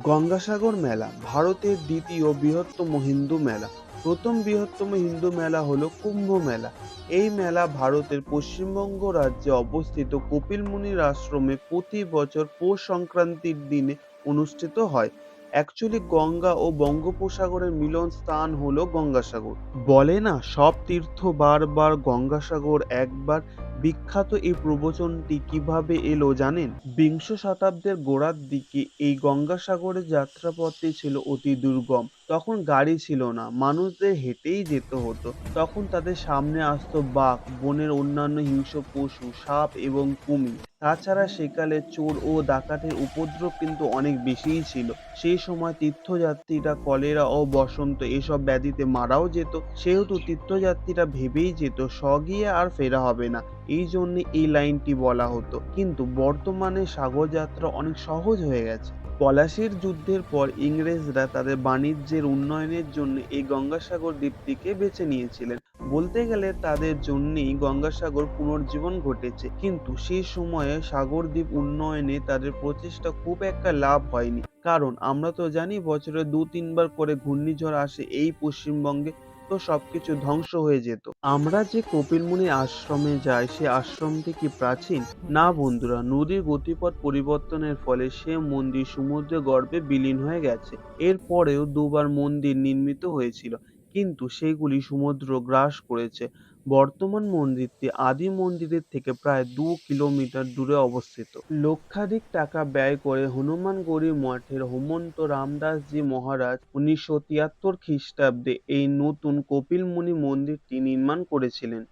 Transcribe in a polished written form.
গঙ্গাসাগর মেলা ভারতের দ্বিতীয় বৃহত্তম হিন্দু মেলা। প্রথম বৃহত্তম হিন্দু মেলা হলো কুম্ভ মেলা। এই মেলা ভারতের পশ্চিমবঙ্গ রাজ্যে অবস্থিত কপিল মুনির আশ্রমে প্রতি বছর পৌষ সংক্রান্তির দিনে অনুষ্ঠিত হয়। অ্যাকচুয়ালি গঙ্গা ও বঙ্গোপসাগরের মিলন স্থান হলো গঙ্গাসাগর। বলে না সব তীর্থ বার গঙ্গাসাগর একবার। বিখ্যাত এই প্রবচনটি কিভাবে এলো জানেন? বিংশ শতাব্দীর গোড়ার দিকে এই গঙ্গাসাগরের যাত্রাপথটি ছিল অতি দুর্গম। তখন গাড়ি ছিল না, মানুষদের হেঁটেই যেতে হতো। তখন তাদের সামনে আসতো বাঘ, বনের অন্যান্য হিংস্র পশু, সাপ এবং কুমির। তাছাড়া সেকালে চোর ও ডাকাতের উপদ্রব কিন্তু অনেক বেশিই ছিল। সেই সময় তীর্থযাত্রীরা কলেরা ও বসন্ত এসব ব্যাধিতে মারাও যেত। সেহেতু তীর্থযাত্রীরা ভেবেই যেত স্বগিয়ে আর ফেরা হবে না। এই জন্য এই লাইনটি বলা হতো। কিন্তু বর্তমানে সাগরযাত্রা অনেক সহজ হয়ে গেছে। পলাশির যুদ্ধের পর ইংরেজরা তাদের বাণিজ্যের উন্নয়নের জন্য এই গঙ্গাসাগর দ্বীপটিকে বেছে নিয়েছিলেন। বলতে গেলে তাদের জন্যই গঙ্গাসাগর পুনর্জীবন ঘটেছে। কিন্তু সেই সময়ে সাগর দ্বীপ উন্নয়নে তাদের প্রচেষ্টা খুব একটা লাভ হয়নি। কারণ আমরা তো জানি বছরে ২-৩ বার করে ঘূর্ণিঝড় আসে এই পশ্চিমবঙ্গে। তো সবকিছু ধ্বংস হয়ে যেত। আমরা যে কপিল মুনির আশ্রমে যাই সে আশ্রমটি কি প্রাচীন? না বন্ধুরা, নদীর গতিপথ পরিবর্তনের ফলে সে মন্দির সমুদ্রের গর্ভে বিলীন হয়ে গেছে। এর পরেও দুবার মন্দির নির্মিত হয়েছিল, কিন্তু সেগুলি সমুদ্র গ্রাস করেছে। বর্তমান মন্দিরটি আদি মন্দিরের থেকে প্রায় ২ কিলোমিটার দূরে অবস্থিত। লক্ষাধিক টাকা ব্যয় করে হনুমানগড়ি মঠের হোমন্ত রামদাসজি মহারাজ ১৯৭৩ খ্রিস্টাব্দে এই নতুন কপিল মুনি মন্দিরটি নির্মাণ করেছিলেন।